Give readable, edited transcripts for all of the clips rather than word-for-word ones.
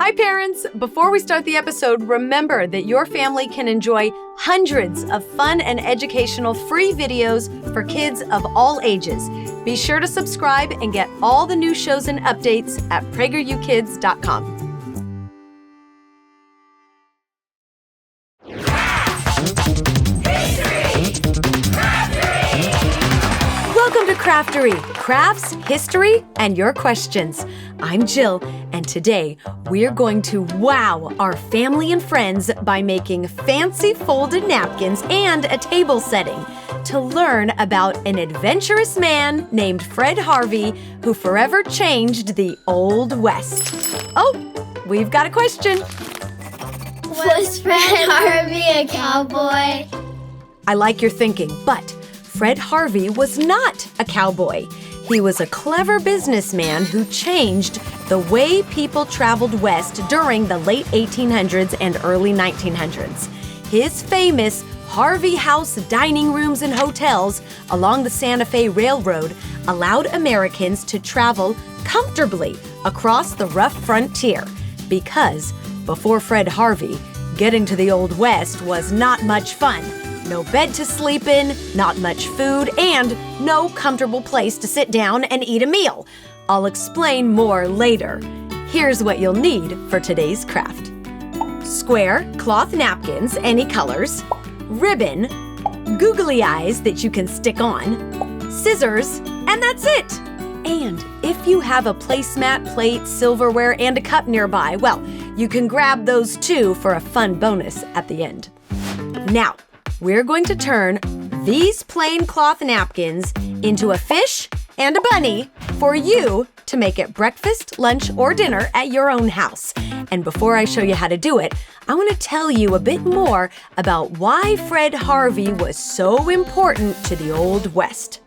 Hi, parents! Before we start the episode, remember that your family can enjoy hundreds of fun and educational free videos for kids of all ages. Be sure to subscribe and get all the new shows and updates at PragerUkids.com. Welcome to Craftory, crafts, history, and your questions. I'm Jill, and today we're going to wow our family and friends by making fancy folded napkins and a table setting to learn about an adventurous man named Fred Harvey who forever changed the Old West. Oh, we've got a question. Was Fred Harvey a cowboy? I like your thinking, but Fred Harvey was not a cowboy. He was a clever businessman who changed the way people traveled west during the late 1800s and early 1900s. His famous Harvey House dining rooms and hotels along the Santa Fe Railroad allowed Americans to travel comfortably across the rough frontier because before Fred Harvey, getting to the Old West was not much fun. No bed to sleep in, not much food, and no comfortable place to sit down and eat a meal. I'll explain more later. Here's what you'll need for today's craft. Square cloth napkins, any colors, ribbon, googly eyes that you can stick on, scissors, and that's it. And if you have a placemat, plate, silverware, and a cup nearby, well, you can grab those too for a fun bonus at the end. Now, we're going to turn these plain cloth napkins into a fish and a bunny for you to make at breakfast, lunch, or dinner at your own house. And before I show you how to do it, I want to tell you a bit more about why Fred Harvey was so important to the Old West.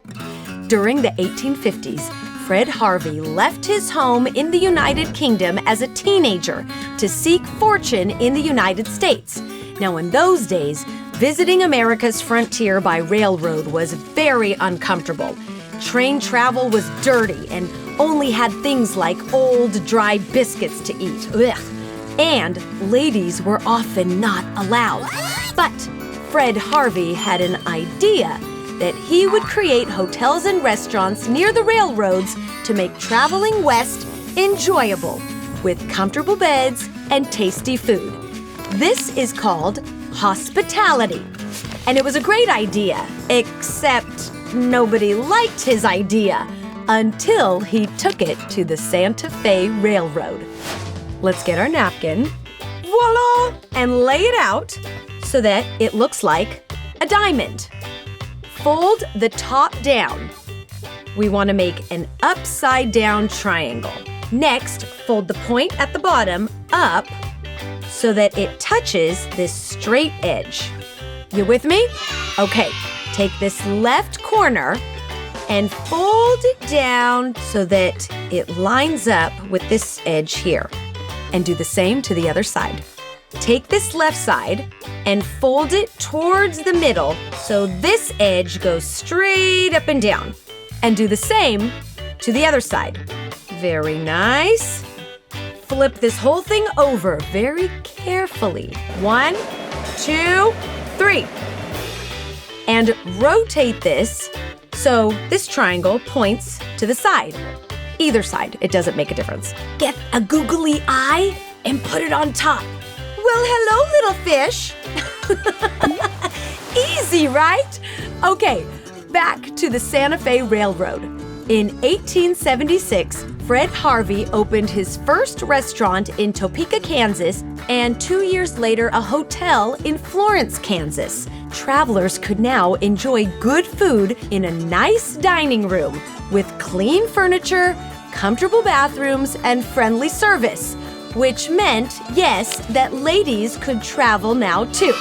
During the 1850s, Fred Harvey left his home in the United Kingdom as a teenager to seek fortune in the United States. Now, in those days, visiting America's frontier by railroad was very uncomfortable. Train travel was dirty and only had things like old, dry biscuits to eat. Ugh. And ladies were often not allowed. But Fred Harvey had an idea that he would create hotels and restaurants near the railroads to make traveling west enjoyable, with comfortable beds and tasty food. This is called hospitality. And it was a great idea, except nobody liked his idea until he took it to the Santa Fe Railroad. Let's get our napkin, voila, and lay it out so that it looks like a diamond. Fold the top down. We want to make an upside down triangle. Next, fold the point at the bottom up so that it touches this straight edge. You with me? Okay, take this left corner and fold it down so that it lines up with this edge here. And do the same to the other side. Take this left side and fold it towards the middle so this edge goes straight up and down. And do the same to the other side. Very nice. Flip this whole thing over very carefully. 1, 2, 3. And rotate this so this triangle points to the side. Either side, it doesn't make a difference. Get a googly eye and put it on top. Well, hello, little fish. Easy, right? Okay, back to the Santa Fe Railroad. In 1876, Fred Harvey opened his first restaurant in Topeka, Kansas, and 2 years later, a hotel in Florence, Kansas. Travelers could now enjoy good food in a nice dining room with clean furniture, comfortable bathrooms, and friendly service, which meant, yes, that ladies could travel now too.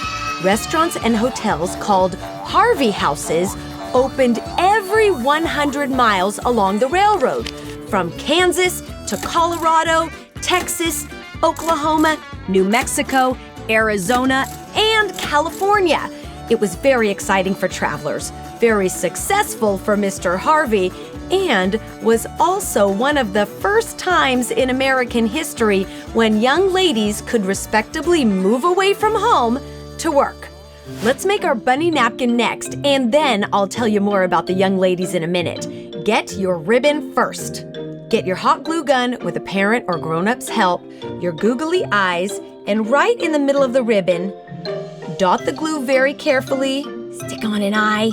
Restaurants and hotels called Harvey Houses opened every 100 miles along the railroad, from Kansas to Colorado, Texas, Oklahoma, New Mexico, Arizona, and California. It was very exciting for travelers, very successful for Mr. Harvey, and was also one of the first times in American history when young ladies could respectably move away from home to work. Let's make our bunny napkin next, and then I'll tell you more about the young ladies in a minute. Get your ribbon first. Get your hot glue gun with a parent or grown-up's help, your googly eyes, and right in the middle of the ribbon, dot the glue very carefully, stick on an eye,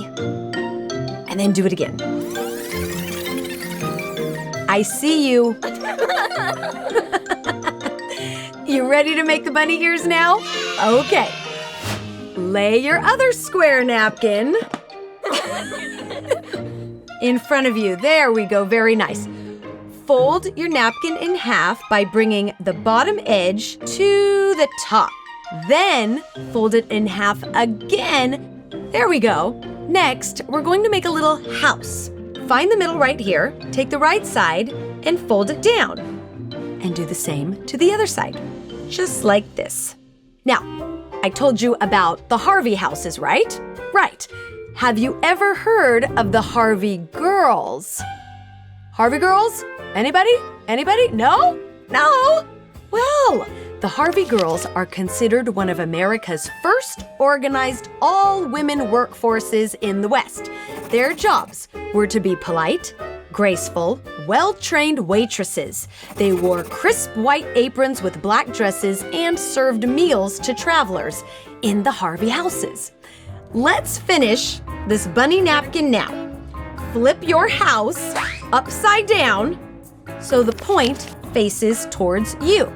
and then do it again. I see you. You ready to make the bunny ears now? Okay. Lay your other square napkin in front of you. There we go, very nice. Fold your napkin in half by bringing the bottom edge to the top. Then fold it in half again. There we go. Next, we're going to make a little house. Find the middle right here, take the right side, and fold it down. And do the same to the other side, just like this. Now, I told you about the Harvey houses, right? Right. Have you ever heard of the Harvey Girls? Harvey Girls? Anybody? Anybody? No? No? Well, the Harvey Girls are considered one of America's first organized all-women workforces in the West. Their jobs were to be polite, graceful, well-trained waitresses. They wore crisp white aprons with black dresses and served meals to travelers in the Harvey houses. Let's finish this bunny napkin now. Flip your house upside down so the point faces towards you.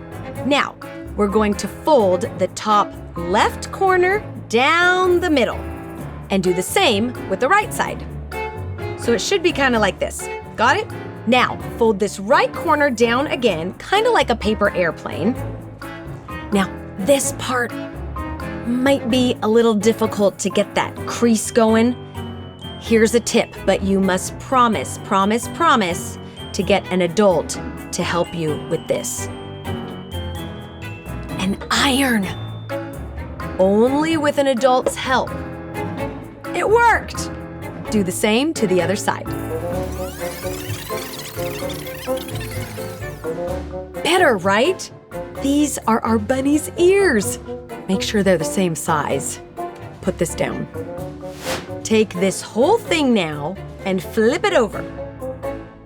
Now, we're going to fold the top left corner down the middle and do the same with the right side. So it should be kind of like this. Got it? Now, fold this right corner down again, kind of like a paper airplane. Now, this part might be a little difficult to get that crease going. Here's a tip, but you must promise to get an adult to help you with this. An iron. Only with an adult's help. It worked! Do the same to the other side. Better, right? These are our bunny's ears. Make sure they're the same size. Put this down. Take this whole thing now and flip it over.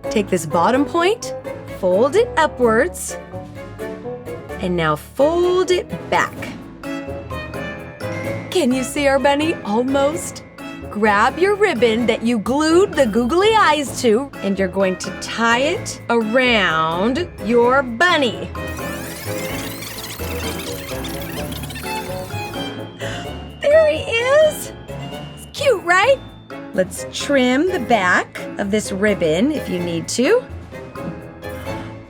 Take this bottom point, fold it upwards, and now fold it back. Can you see our bunny? Almost. Grab your ribbon that you glued the googly eyes to, and you're going to tie it around your bunny. There he is! It's cute, right? Let's trim the back of this ribbon if you need to.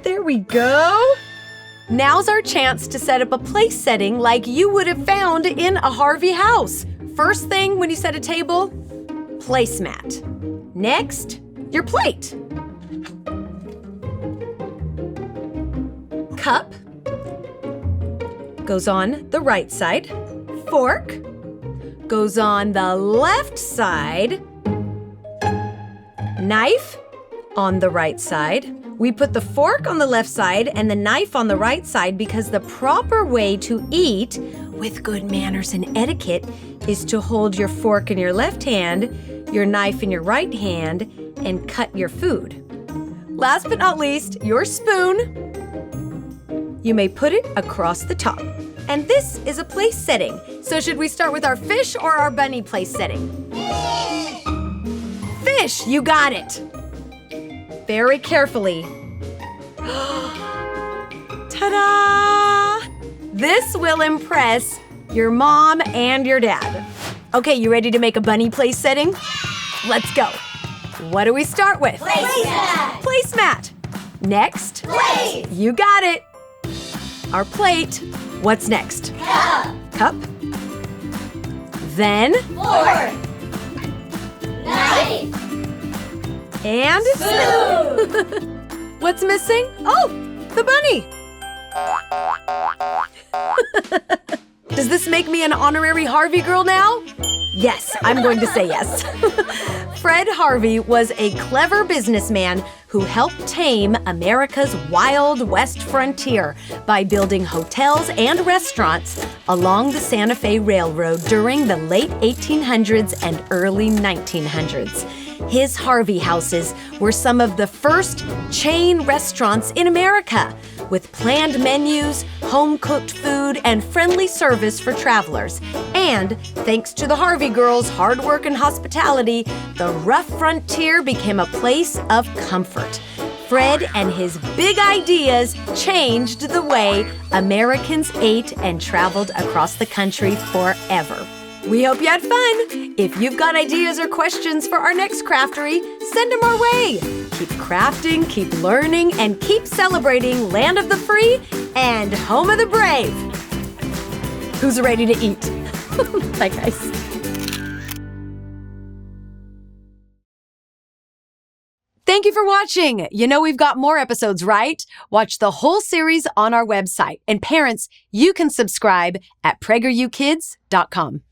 There we go. Now's our chance to set up a place setting like you would have found in a Harvey house. First thing when you set a table, placemat. Next, your plate. Cup goes on the right side. Fork goes on the left side. Knife on the right side. We put the fork on the left side and the knife on the right side because the proper way to eat with good manners and etiquette is to hold your fork in your left hand, your knife in your right hand, and cut your food. Last but not least, your spoon. You may put it across the top. And this is a place setting. So should we start with our fish or our bunny place setting? Fish, you got it. Very carefully. Ta-da! This will impress your mom and your dad. Okay, you ready to make a bunny place setting? Let's go. What do we start with? Placemat. Placemat. Next. Plate. You got it. Our plate. What's next? Cup. Cup. Then. Fork. Knife. And. Spoon. What's missing? Oh, the bunny. Does this make me an honorary Harvey girl now? Yes, I'm going to say yes. Fred Harvey was a clever businessman who helped tame America's Wild West frontier by building hotels and restaurants along the Santa Fe Railroad during the late 1800s and early 1900s. His Harvey houses were some of the first chain restaurants in America, with planned menus, home-cooked food, and friendly service for travelers. And thanks to the Harvey Girls' hard work and hospitality, the rough frontier became a place of comfort. Fred and his big ideas changed the way Americans ate and traveled across the country forever. We hope you had fun. If you've got ideas or questions for our next Craftory, send them our way. Keep crafting, keep learning, and keep celebrating Land of the Free and Home of the Brave. Who's ready to eat? Bye, guys. Thank you for watching. You know we've got more episodes, right? Watch the whole series on our website. And parents, you can subscribe at PragerUkids.com.